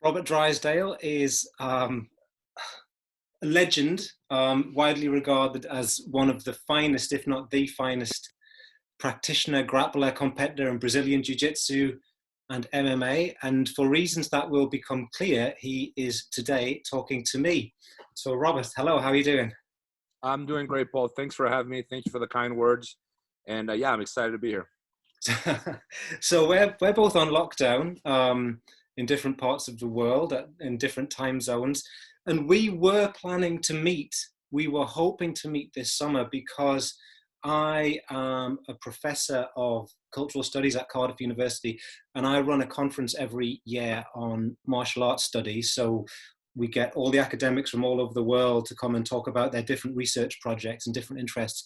Robert Drysdale is a legend, widely regarded as one of the finest, if not the finest, practitioner, grappler, competitor in Brazilian Jiu-Jitsu and MMA. And for reasons that will become clear, he is today talking to me. So Robert, hello, how are you doing? I'm doing great, Paul. Thanks for having me. Thank you for the kind words. And yeah, I'm excited to be here. So we're both on lockdown in different parts of the world, in different time zones, and we were planning to meet. We were hoping to meet this summer because I am a professor of cultural studies at Cardiff University, and I run a conference every year on martial arts studies. So we get all the academics from all over the world to come and talk about their different research projects and different interests.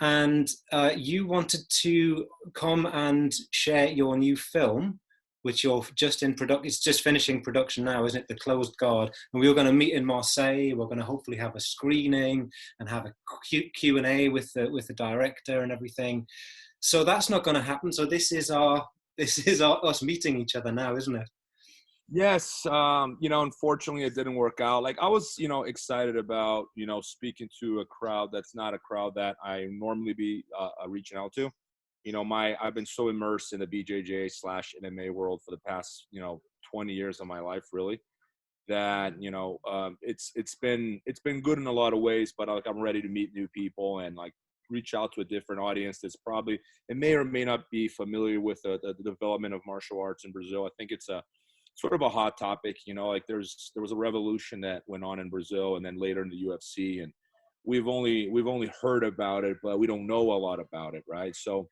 And you wanted to come and share your new film, which you're just in production. It's just finishing production now, isn't it? The Closed Guard. And we were going to meet in Marseille. We're going to hopefully have a screening and have a Q&A with the director and everything. So that's not going to happen. So this is us meeting each other now, isn't it? Yes, unfortunately it didn't work out. Like I was, excited about, speaking to a crowd that's not a crowd that I normally be reaching out to. I've been so immersed in the BJJ / MMA world for the past, 20 years of my life, really, that, it's been good in a lot of ways, but like I'm ready to meet new people and like reach out to a different audience that's probably, it may or may not be familiar with the development of martial arts in Brazil. I think it's a sort of a hot topic, like there was a revolution that went on in Brazil and then later in the UFC, and we've only heard about it, but we don't know a lot about it, right? So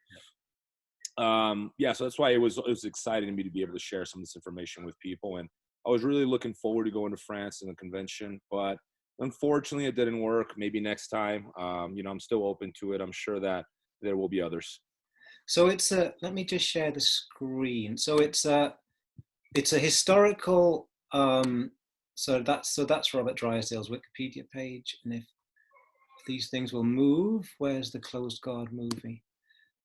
so that's why it was exciting to me to be able to share some of this information with people. And I was really looking forward to going to France in the convention, but unfortunately it didn't work. Maybe next time. I'm still open to it. I'm sure that there will be others. So let me just share the screen. So it's a historical, so that's Robert Drysdale's Wikipedia page. And if these things will move, where's the Closed Guard movie?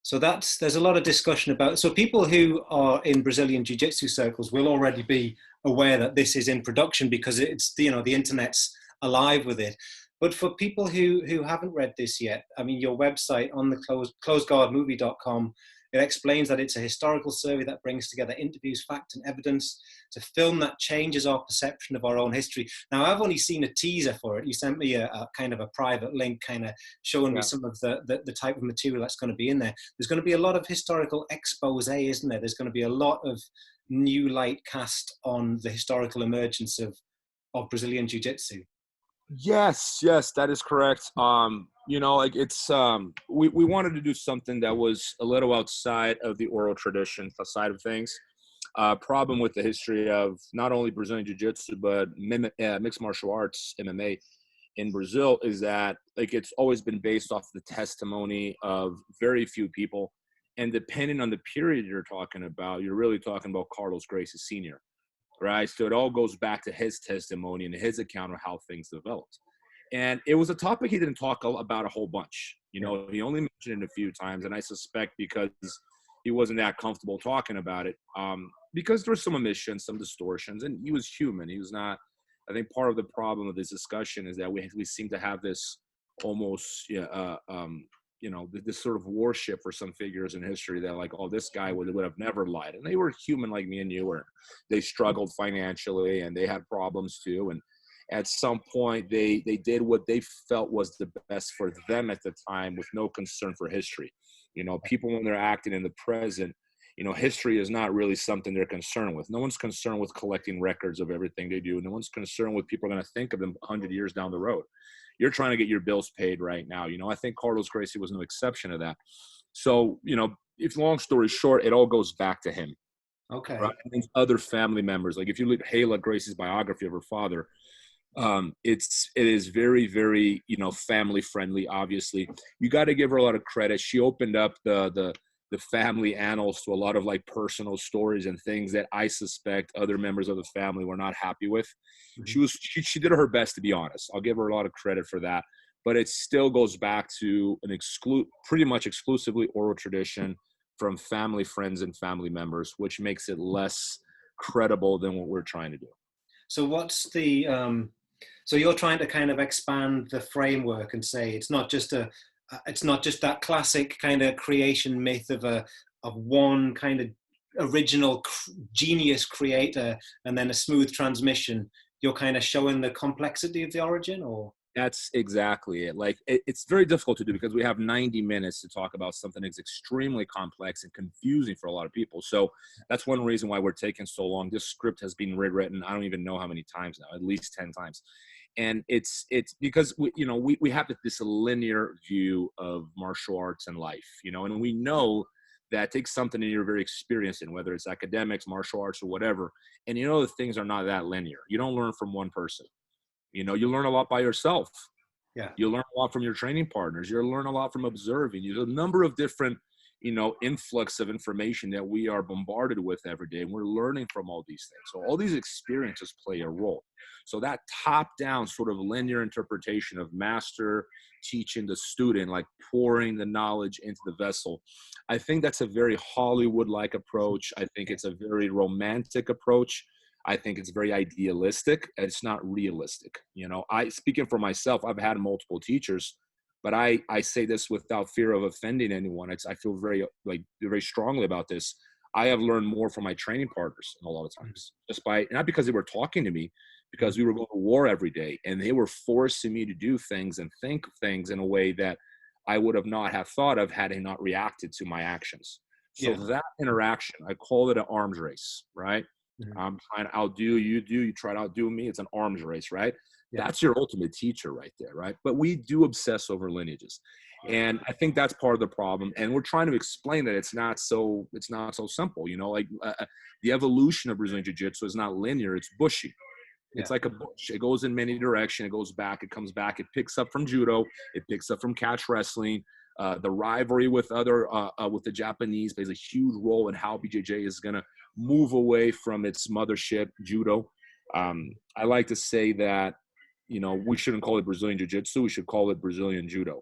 So there's a lot of discussion about, so people who are in Brazilian Jiu-Jitsu circles will already be aware that this is in production because it's, the internet's alive with it. But for people who haven't read this yet, I mean, your website on the closedguardmovie.com, it explains that it's a historical survey that brings together interviews, fact, and evidence to film that changes our perception of our own history. Now, I've only seen a teaser for it. You sent me a kind of a private link, kind of showing me some of the type of material that's going to be in there. There's going to be a lot of historical expose, isn't there? There's going to be a lot of new light cast on the historical emergence of Brazilian Jiu-Jitsu. Yes, that is correct. Like it's we wanted to do something that was a little outside of the oral tradition side of things. Problem with the history of not only Brazilian Jiu-Jitsu but mixed martial arts MMA in Brazil is that like it's always been based off the testimony of very few people, and depending on the period you're talking about, you're really talking about Carlos Gracie Sr., right? So it all goes back to his testimony and his account of how things developed. And it was a topic he didn't talk about a whole bunch. He only mentioned it a few times, and I suspect because he wasn't that comfortable talking about it, because there was some omissions, some distortions, and he was human. He was not. I think part of the problem of this discussion is that we seem to have this almost this sort of worship for some figures in history that like, oh, this guy would have never lied. And they were human like me and you were. They struggled financially and they had problems too. And at some point they did what they felt was the best for them at the time with no concern for history. People when they're acting in the present, history is not really something they're concerned with. No one's concerned with collecting records of everything they do. No one's concerned with people are going to think of them 100 years down the road. You're trying to get your bills paid right now. I think Carlos Gracie was no exception to that. So, if long story short, it all goes back to him. Okay. Right? And other family members. Like if you look at Hala Gracie's biography of her father, it is very, very, family friendly. Obviously, you got to give her a lot of credit. She opened up the family annals to a lot of like personal stories and things that I suspect other members of the family were not happy with. Mm-hmm. She did her best, to be honest. I'll give her a lot of credit for that, but it still goes back to an pretty much exclusively oral tradition from family, friends, and family members, which makes it less credible than what we're trying to do. So what's the so you're trying to kind of expand the framework and say it's not just that classic kind of creation myth of one kind of original genius creator and then a smooth transmission. You're kind of showing the complexity of the origin, or That's exactly it. Like it's very difficult to do because we have 90 minutes to talk about something that's extremely complex and confusing for a lot of people. So that's one reason why we're taking so long. This script has been rewritten, I don't even know how many times now, at least 10 times. And it's because we have this linear view of martial arts and life, and we know that takes something that you're very experienced in, whether it's academics, martial arts, or whatever. And the things are not that linear. You don't learn from one person. You learn a lot by yourself. yeah, You learn a lot from your training partners. You learn a lot from observing. You have a number of different, influx of information that we are bombarded with every day. And we're learning from all these things. So all these experiences play a role. So that top-down sort of linear interpretation of master teaching the student, like pouring the knowledge into the vessel, I think that's a very Hollywood-like approach. I think it's a very romantic approach. I think it's very idealistic. It's not realistic. Speaking for myself, I've had multiple teachers, but I say this without fear of offending anyone. I feel very strongly about this. I have learned more from my training partners a lot of times, just by, not because they were talking to me, because we were going to war every day and they were forcing me to do things and think things in a way that I would have not have thought of had I not reacted to my actions. So yeah, that interaction, I call it an arms race, right? I'm trying to outdo you, you try to outdo me. It's an arms race, right? yeah, That's your ultimate teacher right there, right? But we do obsess over lineages. And I think that's part of the problem. And we're trying to explain that it's not so simple. The evolution of Brazilian Jiu-Jitsu is not linear, it's bushy. It's yeah, like a bush. It goes in many directions. It goes back. It comes back. It picks up from judo. It picks up from catch wrestling. The rivalry with the Japanese plays a huge role in how BJJ is going to move away from its mothership, judo. I like to say that, we shouldn't call it Brazilian Jiu-Jitsu. We should call it Brazilian judo.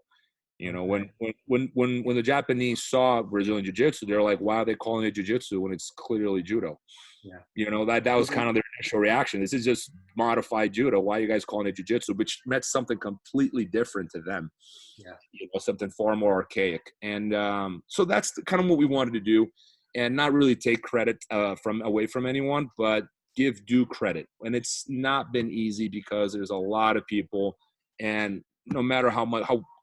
okay. When the Japanese saw Brazilian Jiu-Jitsu, they're like, why are they calling it Jiu-Jitsu when it's clearly judo? Yeah. That was kind of their initial reaction. This is just modified judo. Why are you guys calling it jiu-jitsu? Which meant something completely different to them. Yeah. Something far more archaic. And so that's kind of what we wanted to do, and not really take credit away from anyone, but give due credit. And it's not been easy because there's a lot of people, and no matter how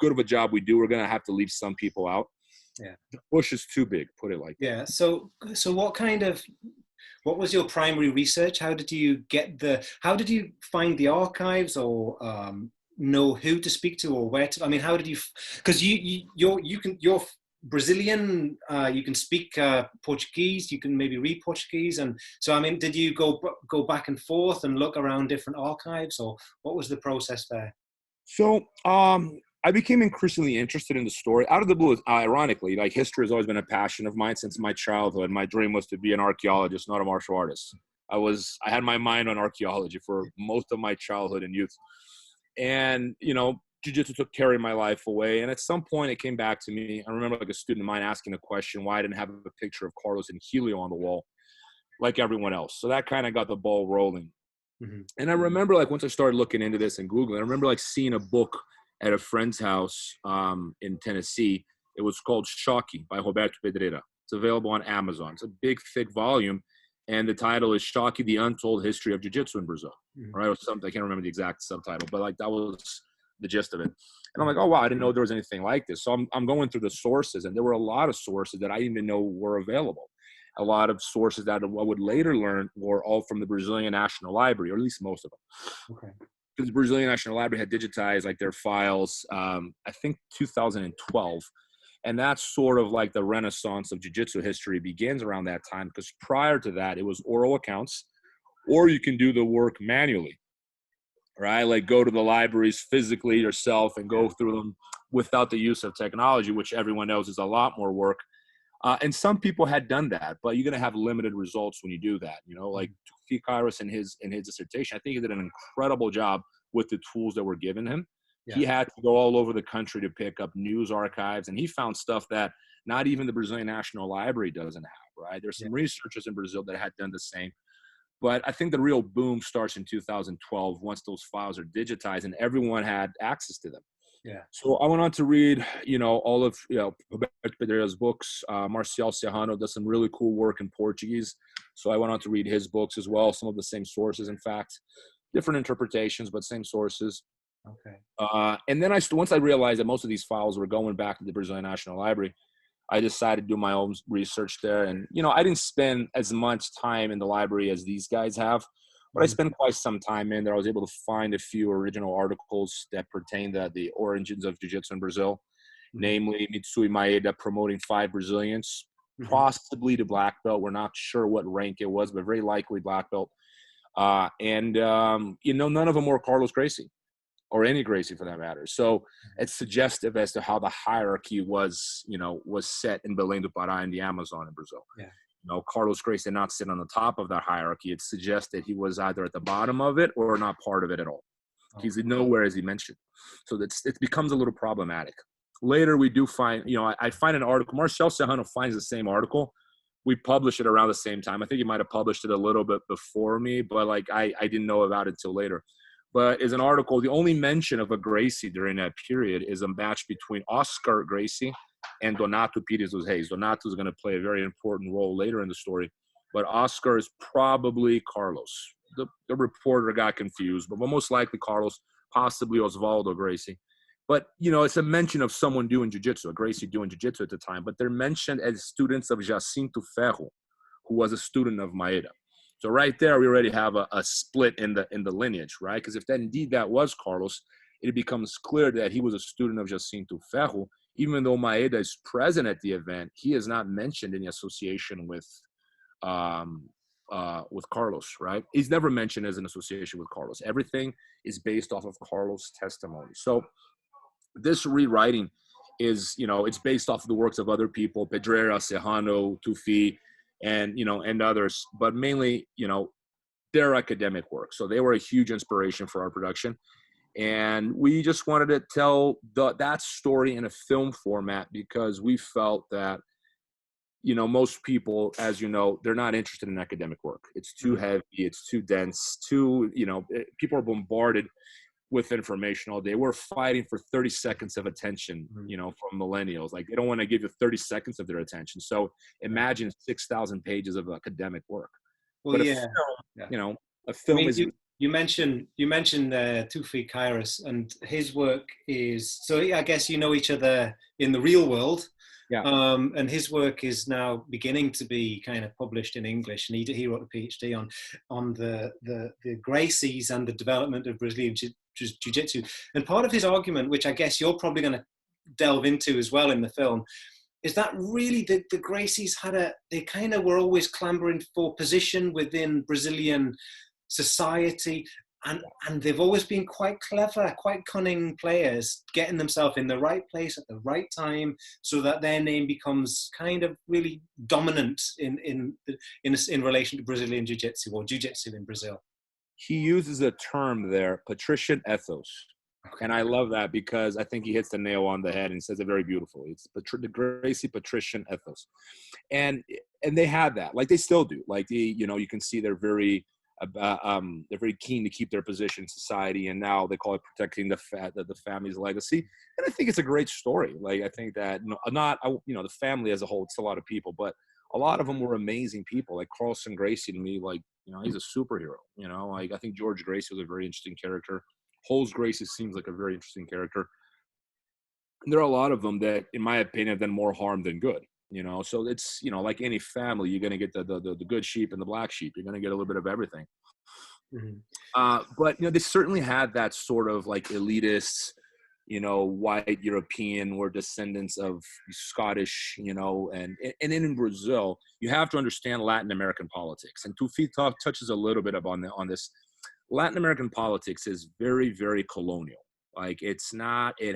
good of a job we do, we're going to have to leave some people out. Yeah. The bush is too big, put it like that. Yeah. So what was your primary research? How did you find the archives, or know who to speak to, or where to? I mean, how did you? Because you're Brazilian. You can speak Portuguese. You can maybe read Portuguese, and so I mean, did you go back and forth and look around different archives, or what was the process there? So I became increasingly interested in the story out of the blue. Ironically, like, history has always been a passion of mine since my childhood. My dream was to be an archaeologist, not a martial artist. I had my mind on archaeology for most of my childhood and youth. And, jiu-jitsu took carry my life away. And at some point it came back to me. I remember like a student of mine asking a question, why I didn't have a picture of Carlos and Helio on the wall like everyone else. So that kind of got the ball rolling. Mm-hmm. And I remember, like, once I started looking into this and Googling, I remember like seeing a book at a friend's house in Tennessee. It was called Choque by Roberto Pedreira. It's available on Amazon. It's a big, thick volume. And the title is Choque, the Untold History of Jiu-Jitsu in Brazil. Mm-hmm. Right? Or something. I can't remember the exact subtitle, but like that was the gist of it. And I'm like, oh, wow, I didn't know there was anything like this. So I'm going through the sources, and there were a lot of sources that I didn't even know were available. A lot of sources that I would later learn were all from the Brazilian National Library, or at least most of them. Okay. Because the Brazilian National Library had digitized like their files, I think 2012. And that's sort of like the renaissance of jiu-jitsu history begins around that time, because prior to that, it was oral accounts, or you can do the work manually, right? Like go to the libraries physically yourself and go through them without the use of technology, which everyone knows is a lot more work. And some people had done that, but you're going to have limited results when you do that. Like Tufi Kairos in his dissertation, I think he did an incredible job with the tools that were given him. Yeah. He had to go all over the country to pick up news archives, and he found stuff that not even the Brazilian National Library doesn't have, right? There's some researchers in Brazil that had done the same. But I think the real boom starts in 2012 once those files are digitized and everyone had access to them. Yeah. So I went on to read, all of, Roberto Pedreira's books. Marcial Serrano does some really cool work in Portuguese. So I went on to read his books as well. Some of the same sources, in fact, different interpretations, but same sources. Okay. And then once I realized that most of these files were going back to the Brazilian National Library, I decided to do my own research there. And, I didn't spend as much time in the library as these guys have, but I spent quite some time in there. I was able to find a few original articles that pertain to the origins of Jiu-Jitsu in Brazil, namely Mitsui Maeda promoting 5 Brazilians, possibly to black belt. We're not sure what rank it was, but very likely black belt. None of them were Carlos Gracie, or any Gracie for that matter. So it's suggestive as to how the hierarchy was set in Belém do Pará in the Amazon in Brazil. Yeah. Carlos Gracie did not sit on the top of that hierarchy. It suggests that he was either at the bottom of it or not part of it at all. Oh. He's nowhere, as he mentioned. So it becomes a little problematic. Later, we do find, I find an article. Marcial Serrano finds the same article. We published it around the same time. I think he might have published it a little bit before me, but I didn't know about it till later. But is an article, the only mention of a Gracie during that period is a match between Oscar Gracie and Donato Pires dos Reis. Donato is going to play a very important role later in the story, but Oscar is probably Carlos. The reporter got confused, but most likely Carlos, possibly Osvaldo Gracie. But, it's a mention of someone doing jiu-jitsu, a Gracie doing jiu-jitsu at the time, but they're mentioned as students of Jacinto Ferro, who was a student of Maeda. So right there, we already have a split in the lineage, right? Because if indeed that was Carlos, it becomes clear that he was a student of Jacinto Ferro. Even though Maeda is present at the event, he is not mentioned in the association with Carlos, right? He's never mentioned as an association with Carlos. Everything is based off of Carlos' testimony. So this rewriting is, it's based off of the works of other people, Pedreira, Serrano, Tufi, and others, but mainly, their academic work. So they were a huge inspiration for our production. And we just wanted to tell that story in a film format because we felt that, most people, as they're not interested in academic work. It's too heavy. It's too dense. People are bombarded with information all day. We're fighting for 30 seconds of attention, from millennials. Like they don't want to give you 30 seconds of their attention. So imagine 6,000 pages of academic work. Well, but yeah. A film is. You mentioned Tufi Kairos, and his work is, so I guess each other in the real world. Yeah. And his work is now beginning to be kind of published in English, and he wrote a PhD on the Gracies and the development of Brazilian Jiu-Jitsu. And part of his argument, which I guess you're probably going to delve into as well in the film, is that really the Gracies they kind of were always clambering for position within Brazilian society, and they've always been quite clever, quite cunning players, getting themselves in the right place at the right time so that their name becomes kind of really dominant in relation to Brazilian Jiu-Jitsu or Jiu-Jitsu in Brazil. He uses a term there, patrician ethos. Okay. And I love that because I think he hits the nail on the head and says it very beautifully. It's the Gracie patrician ethos. And they had that, like they still do. Like you can see they're very keen to keep their position in society, and now they call it protecting the family's legacy. And I think it's a great story. Like I think that the family as a whole, it's a lot of people, but a lot of them were amazing people. Like Carlson Gracie to me, like he's a superhero. Like I think George Gracie was a very interesting character. Holmes Gracie seems like a very interesting character. And there are a lot of them that, in my opinion, have done more harm than good. So it's, like any family, you're going to get the good sheep and the black sheep. You're going to get a little bit of everything. Mm-hmm. But, they certainly had that sort of like elitist, white European or descendants of Scottish, and in Brazil, you have to understand Latin American politics. And Tufi touches a little bit on this. Latin American politics is very, very colonial. Like it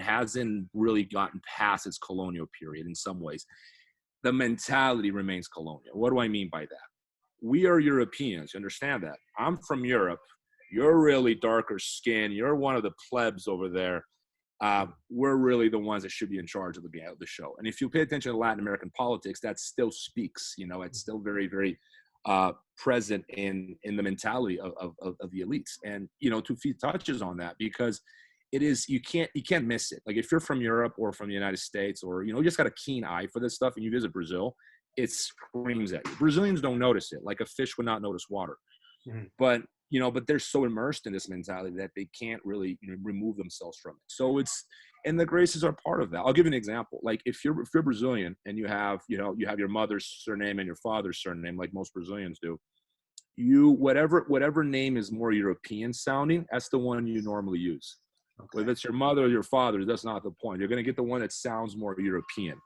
hasn't really gotten past its colonial period in some ways. The mentality remains colonial. What do I mean by that? We are Europeans. You understand that? I'm from Europe. You're really darker skin. You're one of the plebs over there. We're really the ones that should be in charge of the show. And if you pay attention to Latin American politics, that still speaks. It's still very, very present in the mentality of the elites. And, you know, Tufi touches on that because it is, you can't miss it. Like if you're from Europe or from the United States, or, you know, you just got a keen eye for this stuff and you visit Brazil, it screams at you. Brazilians don't notice it, like a fish would not notice water. Mm-hmm. But, you know, but they're so immersed in this mentality that they can't really, you know, remove themselves from it. So it's, and the Gracies are part of that. I'll give you an example. Like if you're Brazilian and you have, you know, you have your mother's surname and your father's surname, like most Brazilians do, you, whatever name is more European sounding, that's the one you normally use. Okay. Whether it's your mother or your father, that's not the point. You're going to get the one that sounds more European.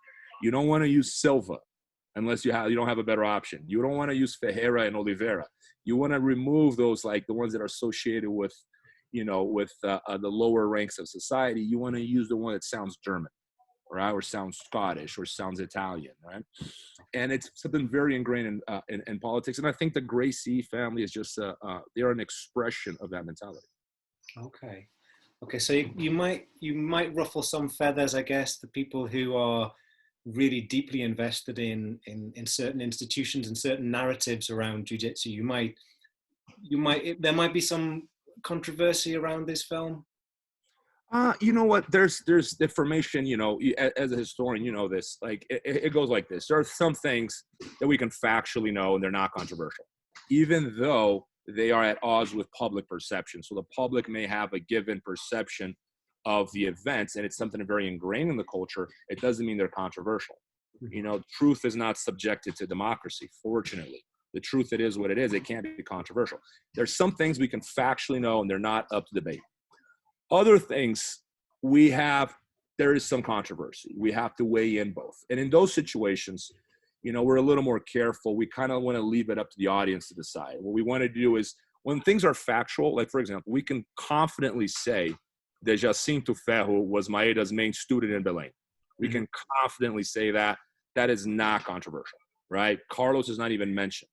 You don't want to use Silva unless you don't have a better option. You don't want to use Ferreira and Oliveira. You want to remove those, like the ones that are associated with, you know, with the lower ranks of society. You want to use the one that sounds German, right, or sounds Scottish, or sounds Italian, right? And it's something very ingrained in politics. And I think the Gracie family is just they're an expression of that mentality. Okay. Okay, so you might ruffle some feathers, I guess, the people who are really deeply invested in certain institutions and certain narratives around jiu-jitsu. There might be some controversy around this film. You know what? There's information. You know, as a historian, you know this. Like it goes like this. There are some things that we can factually know, and they're not controversial, even though they are at odds with public perception. So the public may have a given perception of the events, and it's something very ingrained in the culture. It doesn't mean they're controversial. You know, truth is not subjected to democracy, fortunately. The truth, it is what it is. It can't be controversial. There's some things we can factually know, and they're not up to debate. Other things, there is some controversy. We have to weigh in both. And in those situations, you know, we're a little more careful. We kind of want to leave it up to the audience to decide. What we want to do is, when things are factual, like for example, we can confidently say that Jacinto Ferro was Maeda's main student in Belém. We can confidently say that. That is not controversial, right? Carlos is not even mentioned,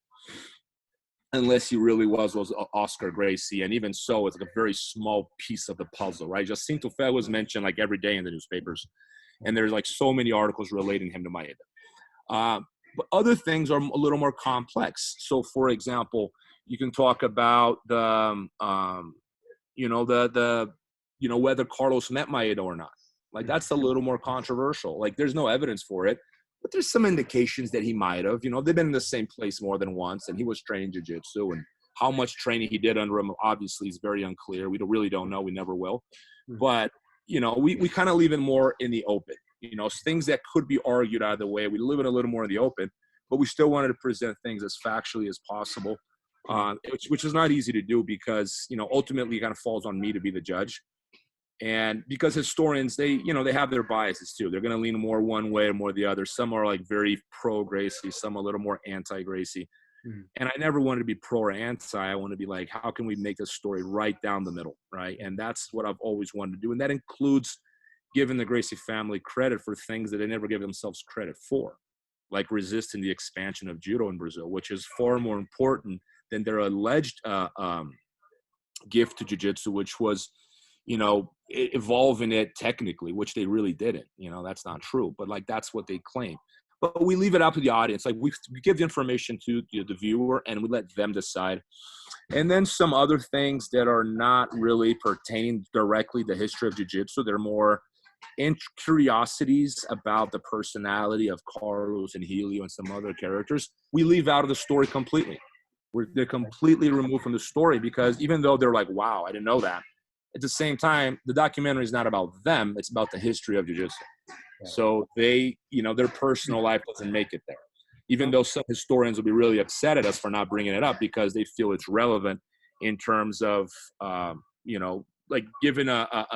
unless he really was Oscar Gracie. And even so, it's like a very small piece of the puzzle, right? Jacinto Ferro was mentioned like every day in the newspapers. And there's like so many articles relating him to Maeda. But other things are a little more complex. So, for example, you can talk about whether Carlos met Maeda or not. Like that's a little more controversial. Like there's no evidence for it, but there's some indications that he might have. You know, they've been in the same place more than once, and he was training jiu-jitsu. And how much training he did under him obviously is very unclear. We really don't know. We never will. But you know, we kind of leave it more in the open. You know, things that could be argued either way, we leave it a little more in the open, but we still wanted to present things as factually as possible, which is not easy to do because, you know, ultimately it kind of falls on me to be the judge. And because historians, they have their biases too. They're going to lean more one way or more the other. Some are like very pro-Gracie, some a little more anti-Gracie. And I never wanted to be pro or anti. I want to be like, how can we make this story right down the middle, right? And that's what I've always wanted to do. And that includes giving the Gracie family credit for things that they never give themselves credit for, like resisting the expansion of judo in Brazil, which is far more important than their alleged gift to jiu-jitsu, which was, you know, evolving it technically, which they really didn't. You know, that's not true, but like that's what they claim. But we leave it up to the audience. Like we give the information to the viewer and we let them decide. And then some other things that are not really pertaining directly to the history of jiu-jitsu, they're more curiosities about the personality of Carlos and Helio and some other characters, we leave out of the story completely. They're completely removed from the story because even though they're like, wow, I didn't know that, at the same time, the documentary is not about them. It's about the history of jiu-jitsu. So they, you know, their personal life doesn't make it there. Even though some historians will be really upset at us for not bringing it up because they feel it's relevant in terms of, you know, like giving a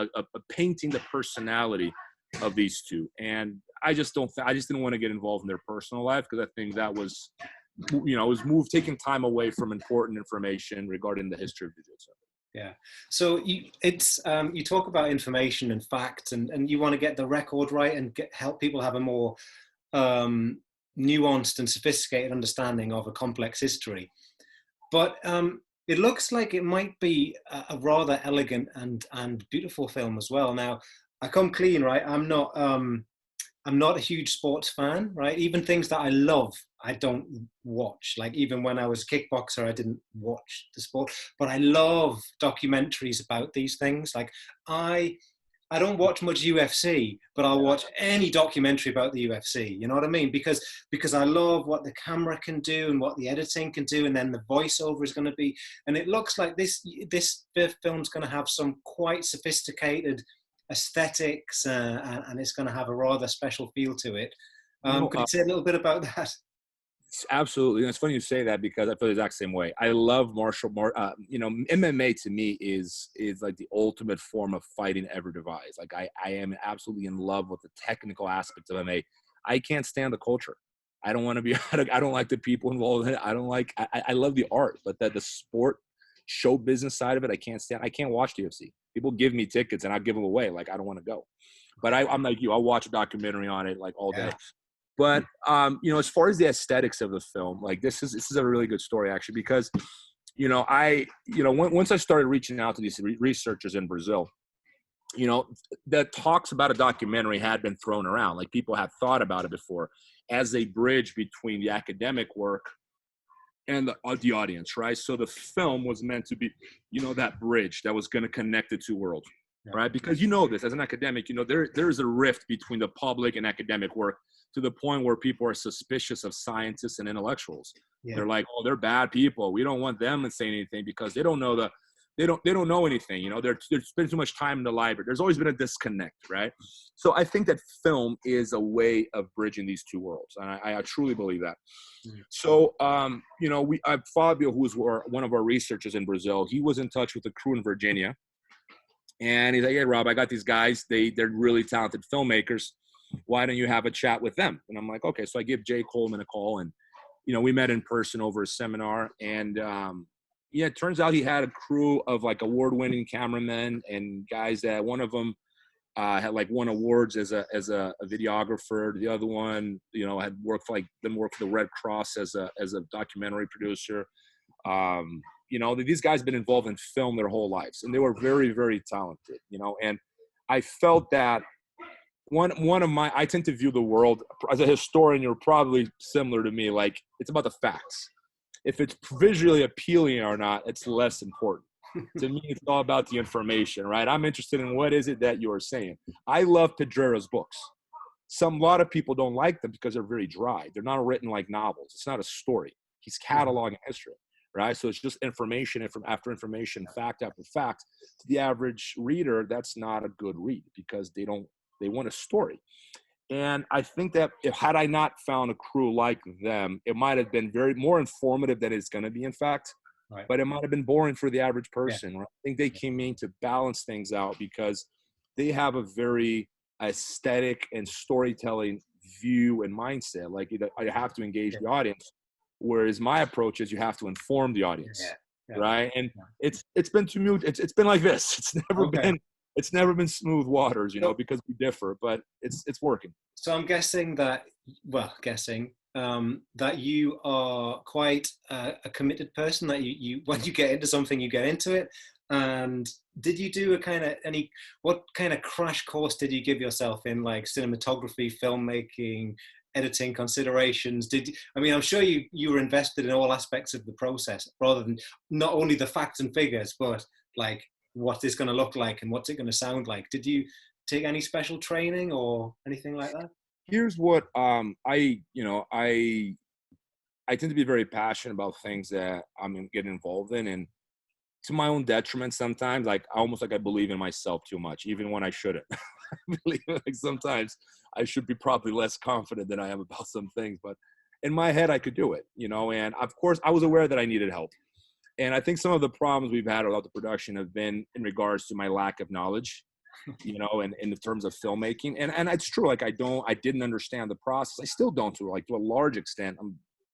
painting the personality of these two. And I just didn't want to get involved in their personal life because I think that was, you know, it was taking time away from important information regarding the history of jiu-jitsu. Yeah. So you talk about information and facts and you want to get the record right and help people have a more nuanced and sophisticated understanding of a complex history. But it looks like it might be a rather elegant and beautiful film as well. Now, I come clean, right? I'm not a huge sports fan, right? Even things that I love, I don't watch. Like even when I was a kickboxer, I didn't watch the sport. But I love documentaries about these things. Like I don't watch much UFC, but I'll watch any documentary about the UFC. You know what I mean? Because I love what the camera can do and what the editing can do, and then the voiceover is going to be. And it looks like this film's going to have some quite sophisticated aesthetics, and it's going to have a rather special feel to it. Could you say a little bit about that? Absolutely. And it's funny you say that because I feel the exact same way. I love MMA to me is like the ultimate form of fighting ever devised. Like I am absolutely in love with the technical aspects of MMA. I can't stand the culture. I don't want to be, I don't like the people involved in it. I love the art, but the sport show business side of it, I can't stand. I can't watch the UFC. People give me tickets and I give them away. Like, I don't want to go, but I'm like you, I'll watch a documentary on it like all day. But, as far as the aesthetics of the film, like this is a really good story actually, because, once I started reaching out to these researchers in Brazil, that talks about a documentary had been thrown around. Like people had thought about it before as a bridge between the academic work and the audience, right? So the film was meant to be, that bridge that was going to connect the two worlds, right? Because this as an academic, there's a rift between the public and academic work, to the point where people are suspicious of scientists and intellectuals. They're like, oh, they're bad people. We don't want them to say anything because they don't know they don't know anything. They're spending too much time in the library. There's always been a disconnect, right? So I think that film is a way of bridging these two worlds, and I truly believe that. So Fabio, who's one of our researchers in Brazil, he was in touch with a crew in Virginia, and he's like, hey, Rob, I got these guys. They're really talented filmmakers. Why don't you have a chat with them? And I'm like, okay. So I give Jay Coleman a call, and, we met in person over a seminar, and, it turns out he had a crew of like award-winning cameramen and guys that one of them had like won awards as a videographer. The other one, had worked for the Red Cross as a documentary producer. These guys have been involved in film their whole lives, and they were very, very talented, and I felt that I tend to view the world as a historian. You're probably similar to me. Like, it's about the facts. If it's visually appealing or not, it's less important. To me, it's all about the information, right? I'm interested in what is it that you're saying. I love Pedreira's books. A lot of people don't like them because they're very dry. They're not written like novels. It's not a story. He's cataloging history, right? So it's just information after information, fact after fact. To the average reader, that's not a good read because they want a story. And I think that had I not found a crew like them, it might have been more informative than it's going to be, in fact. Right. But it might have been boring for the average person. Yeah. Right? I think they came in to balance things out because they have a very aesthetic and storytelling view and mindset. Like, I have to engage the audience, whereas my approach is you have to inform the audience, right? And it's been it's been like this. It's never been smooth waters, because we differ, but it's working. So I'm guessing that you are quite a committed person, that you when you get into something, you get into it. And did you do what kind of crash course did you give yourself in like cinematography, filmmaking, editing considerations? I'm sure you were invested in all aspects of the process, rather than not only the facts and figures, but like what it's going to look like and what's it going to sound like. Did you take any special training or anything like that? Here's what I tend to be very passionate about things that I'm getting involved in, and to my own detriment sometimes. Like, I believe in myself too much, even when I shouldn't. I believe like sometimes I should be probably less confident than I am about some things, but in my head I could do it, and of course I was aware that I needed help. And I think some of the problems we've had about the production have been in regards to my lack of knowledge, and in terms of filmmaking. And it's true. Like, I didn't understand the process. I still don't to a large extent.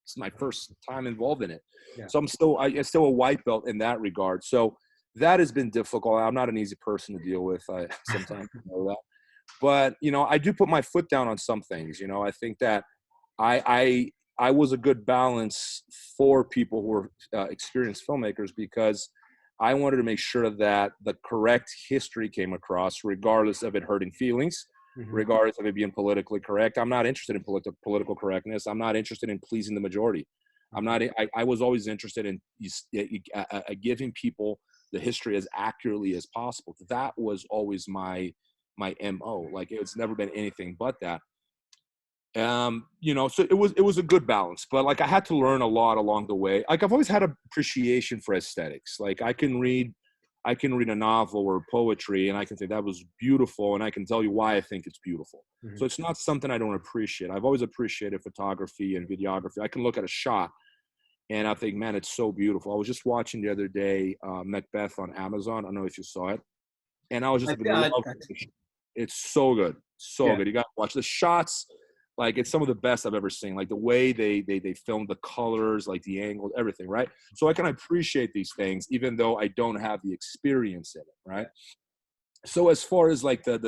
It's my first time involved in it. Yeah. So I'm still a white belt in that regard. So that has been difficult. I'm not an easy person to deal with. I sometimes know that, but, I do put my foot down on some things. I think that I was a good balance for people who are experienced filmmakers, because I wanted to make sure that the correct history came across, regardless of it hurting feelings, Hmm. regardless of it being politically correct. I'm not interested in political correctness. I'm not interested in pleasing the majority. I'm not. I was always interested in giving people the history as accurately as possible. That was always my MO. Like, it's never been anything but that. So it was a good balance, but like, I had to learn a lot along the way. Like, I've always had appreciation for aesthetics. Like, I can read a novel or poetry and I can say that was beautiful, and I can tell you why I think it's beautiful. Hmm. So it's not something I don't appreciate. I've always appreciated photography and videography. I can look at a shot and I think, man, it's so beautiful. I was just watching the other day Macbeth on Amazon. I don't know if you saw it, and I was just in love with it. It's so good, so yeah. good. You got to watch the shots. Like, it's some of the best I've ever seen. Like, the way they filmed the colors, like the angles, everything, right? So I can appreciate these things, even though I don't have the experience in it, right? So as far as like the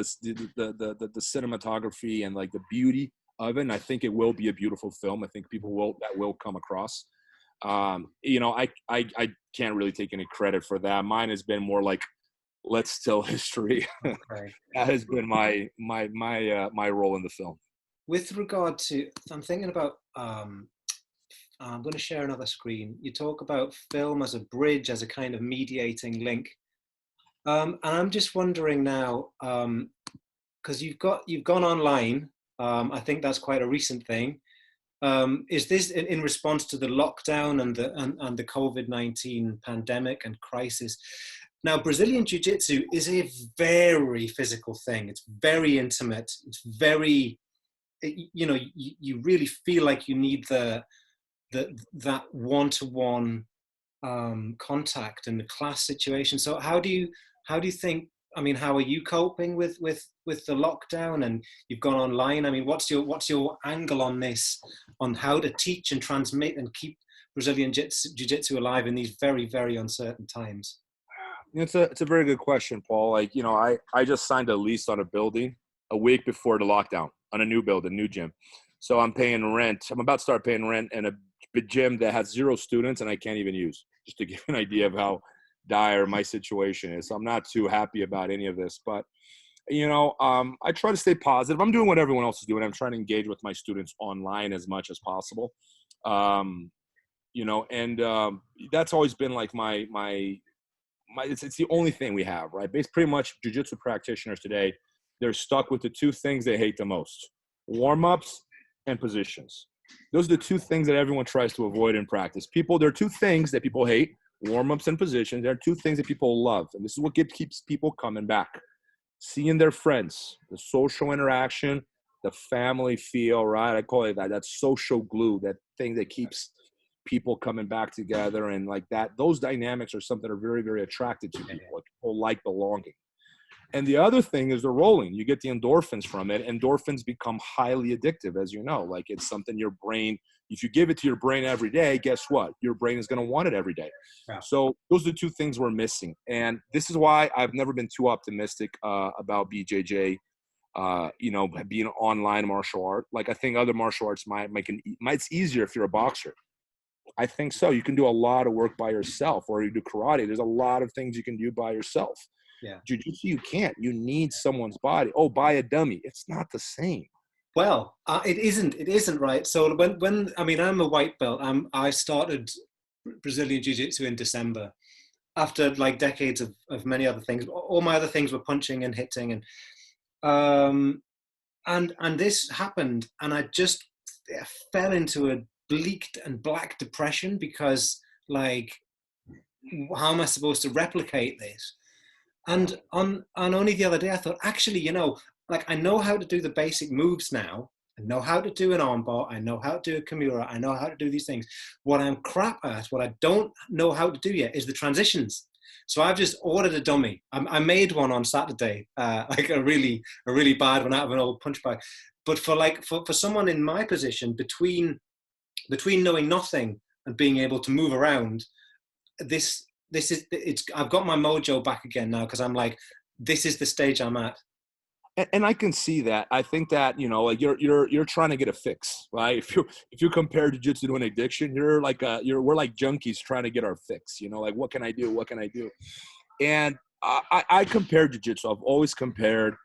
cinematography and like the beauty of it, and I think it will be a beautiful film. I think people will come across. I can't really take any credit for that. Mine has been more like, let's tell history. Okay. That has been my role in the film. With regard to, I'm thinking about, I'm going to share another screen. You talk about film as a bridge, as a kind of mediating link. And I'm just wondering now, because you've gone online. I think that's quite a recent thing. Is this in response to the lockdown and the COVID-19 pandemic and crisis? Now, Brazilian Jiu-Jitsu is a very physical thing. It's very intimate. It's very, you really feel like you need that one-to-one contact in the class situation. So how do you think, I mean, how are you coping with the lockdown, and you've gone online? I mean, what's your angle on this, on how to teach and transmit and keep Brazilian Jiu-Jitsu alive in these very, very uncertain times? It's a very good question, Paul. Like, I just signed a lease on a building a week before the lockdown on a new building, new gym. So I'm paying rent. I'm about to start paying rent in a gym that has 0 students and I can't even use, just to give you an idea of how dire my situation is. So I'm not too happy about any of this, but I try to stay positive. I'm doing what everyone else is doing. I'm trying to engage with my students online as much as possible. That's always been like it's the only thing we have, right? Pretty much jiu-jitsu practitioners today, they're stuck with the 2 things they hate the most: warm-ups and positions. Those are the 2 things that everyone tries to avoid in practice. There are 2 things that people hate: warm-ups and positions. There are 2 things that people love, and this is what keeps people coming back: seeing their friends, the social interaction, the family feel, right? I call it that social glue, that thing that keeps people coming back together, and like that. Those dynamics are something that are very, very attractive to people. Like, people like belonging. And the other thing is the rolling. You get the endorphins from it. Endorphins become highly addictive, as you know. Like, it's something your brain, if you give it to your brain every day, guess what? Your brain is going to want it every day. Yeah. So those are the 2 things we're missing. And this is why I've never been too optimistic about BJJ, being an online martial art. Like, I think other martial arts it's easier if you're a boxer. I think so. You can do a lot of work by yourself, or you do karate. There's a lot of things you can do by yourself. Yeah. Jiu-jitsu, you can't. You need someone's body. Oh, buy a dummy. It's not the same. Well, it isn't. It isn't, right. So when I mean, I'm a white belt. I started Brazilian Jiu-Jitsu in December, after like decades of many other things. All my other things were punching and hitting, and this happened, and I just fell into a bleak and black depression, because, like, how am I supposed to replicate this? And only the other day I thought, actually, like, I know how to do the basic moves now. I know how to do an armbar. I know how to do a kimura. I know how to do these things. What I'm crap at, what I don't know how to do yet, is the transitions. So I've just ordered a dummy. I made one on Saturday, like a really bad one out of an old punch bag. But for someone in my position, between knowing nothing and being able to move around, I've got my mojo back again now, because I'm like, this is the stage I'm at. And I can see that. I think that, like, you're trying to get a fix, right? If you compare jiu-jitsu to an addiction, we're like junkies trying to get our fix. Like, what can I do? What can I do? And I compare jiu-jitsu. I've always compared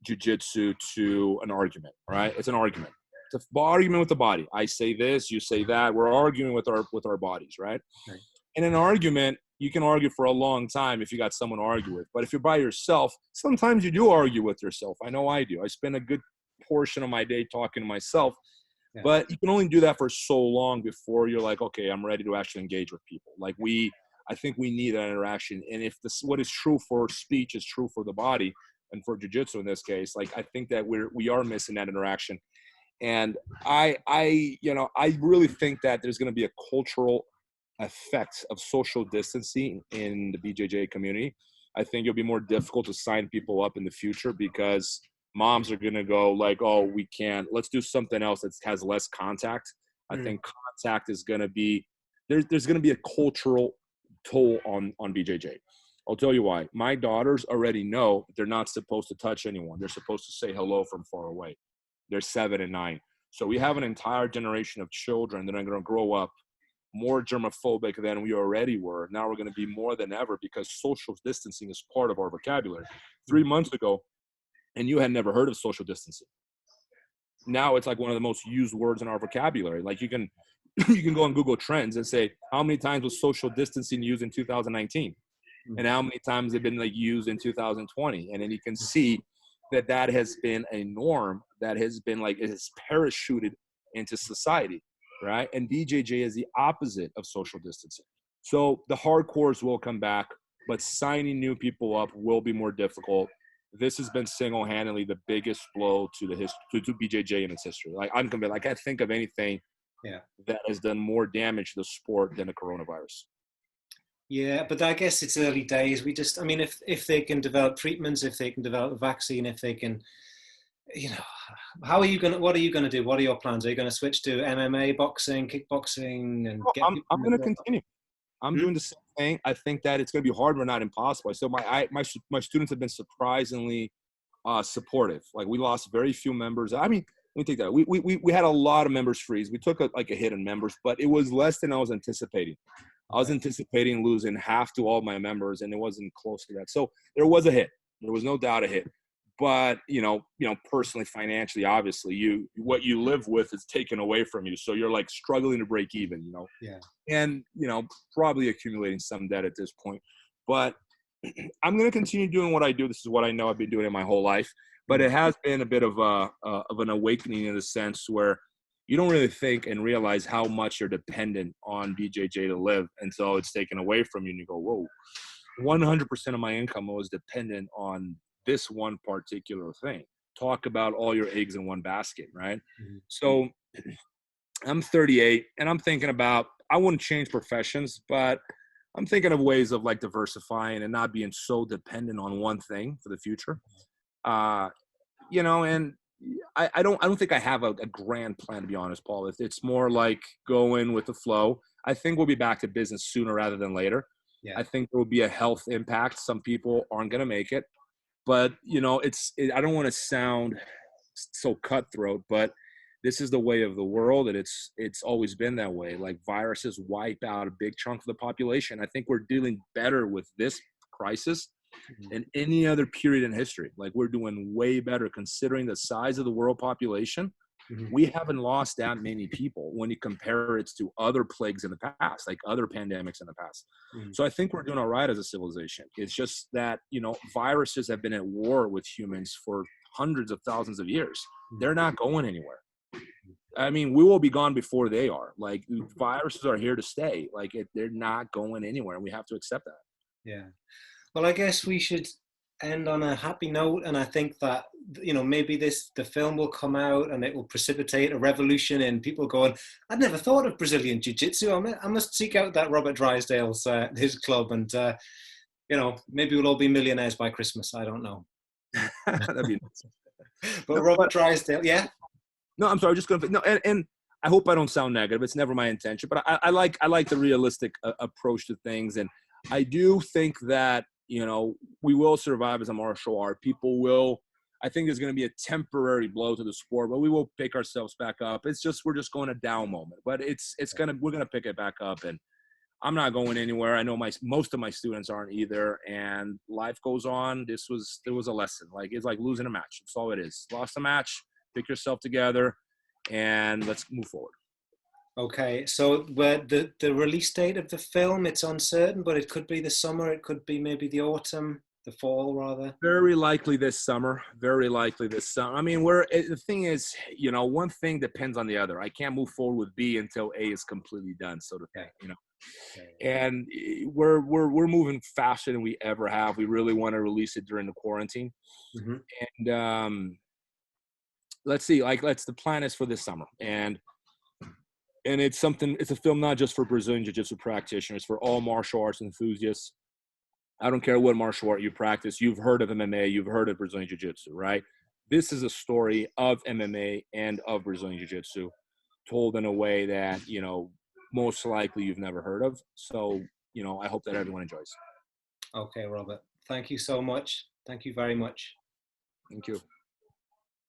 jiu-jitsu to an argument, right? It's an argument. It's an argument with the body. I say this, you say that. We're arguing with our bodies, right? Right. In an argument, you can argue for a long time if you got someone to argue with. But if you're by yourself, sometimes you do argue with yourself. I know I do. I spend a good portion of my day talking to myself. Yeah. But you can only do that for so long before you're like, okay, I'm ready to actually engage with people. Like I think we need that interaction. And if what is true for speech is true for the body and for jiu-jitsu in this case, like I think that we are missing that interaction. And I really think that there's going to be a cultural effect of social distancing in the BJJ community. I think it'll be more difficult to sign people up in the future because moms are going to go like, oh, we can't, let's do something else that has less contact. I think contact is going to be, there's going to be a cultural toll on BJJ. I'll tell you why. My daughters already know they're not supposed to touch anyone. They're supposed to say hello from far away. They're 7 and 9. So we have an entire generation of children that are going to grow up more germophobic than we already were. Now we're going to be more than ever because social distancing is part of our vocabulary. 3 months ago, and you had never heard of social distancing. Now it's like one of the most used words in our vocabulary. Like you can go on Google Trends and say, how many times was social distancing used in 2019? And how many times have been like used in 2020? And then you can see that has been a norm that has been like, it has parachuted into society, right? And BJJ is the opposite of social distancing. So the hardcores will come back, but signing new people up will be more difficult. This has been single-handedly the biggest blow to to BJJ in its history. Like I can't think of anything that has done more damage to the sport than the coronavirus. Yeah, but I guess it's early days. I mean, if they can develop treatments, if they can develop a vaccine, if they can, what are you going to do? What are your plans? Are you going to switch to MMA, boxing, kickboxing, and get people? I'm going to continue. I'm doing the same thing. I think that it's going to be hard, but not impossible. So my students have been surprisingly supportive. Like we lost very few members. I mean, let me take that. We had a lot of members freeze. We took a hit in members, but it was less than I was anticipating. I was anticipating losing half to all my members, and it wasn't close to that. So there was a hit. There was no doubt a hit. But personally, financially, obviously, what you live with is taken away from you. So you're like struggling to break even. Yeah. And probably accumulating some debt at this point. But I'm going to continue doing what I do. This is what I know I've been doing it my whole life. But it has been a bit of an awakening in the sense where you don't really think and realize how much you're dependent on BJJ to live until it's taken away from you and you go, whoa, 100% of my income was dependent on this one particular thing. Talk about all your eggs in one basket, right? Mm-hmm. So I'm 38 and I'm thinking about, I wouldn't change professions, but I'm thinking of ways of like diversifying and not being so dependent on one thing for the future. And I don't think I have a grand plan, to be honest, Paul. It's more like going with the flow. I think we'll be back to business sooner rather than later. Yeah. I think there will be a health impact. Some people aren't going to make it, but I don't want to sound so cutthroat, but this is the way of the world, and it's always been that way. Like viruses wipe out a big chunk of the population. I think we're dealing better with this crisis than any other period in history. Like we're doing way better considering the size of the world population. Mm-hmm. We haven't lost that many people when you compare it to other plagues in the past, like other pandemics in the past. Mm-hmm. So I think we're doing all right as a civilization. It's just that, viruses have been at war with humans for hundreds of thousands of years. Mm-hmm. They're not going anywhere. I mean, we will be gone before they are. Like viruses are here to stay. Like they're not going anywhere, and we have to accept that. Yeah. Well, I guess we should end on a happy note, and I think that maybe the film will come out and it will precipitate a revolution in people going, I'd never thought of Brazilian Jiu-Jitsu. I must seek out that Robert Drysdale's his club, and maybe we'll all be millionaires by Christmas. I don't know. That'd be nice. But Robert Drysdale, yeah. No, I'm sorry. Just going to no, and I hope I don't sound negative. It's never my intention, but I like the realistic approach to things, and I do think that we will survive as a martial art. People will. I think there's going to be a temporary blow to the sport, but we will pick ourselves back up. It's just we're just going a down moment, but we're going to pick it back up, and I'm not going anywhere. I know most of my students aren't either, and life goes on. It was a lesson. Like, it's like losing a match. That's all it is. Lost a match, pick yourself together, and let's move forward. Okay, so where the release date of the film, it's uncertain, but it could be the summer, it could be maybe the autumn, the fall rather. Very likely this summer. Very likely this summer. I mean, the thing is, you know, one thing depends on the other. I can't move forward with B until A is completely done, so to speak, you know. And we're moving faster than we ever have. We really want to release it during the quarantine. Mm-hmm. And let's see, the plan is for this summer. And it's a film not just for Brazilian Jiu-Jitsu practitioners, for all martial arts enthusiasts. I don't care what martial art you practice. You've heard of MMA, you've heard of Brazilian Jiu-Jitsu, right? This is a story of MMA and of Brazilian Jiu-Jitsu told in a way that, you know, most likely you've never heard of. So, you know, I hope that everyone enjoys. Okay, Robert. Thank you so much. Thank you very much. Thank you.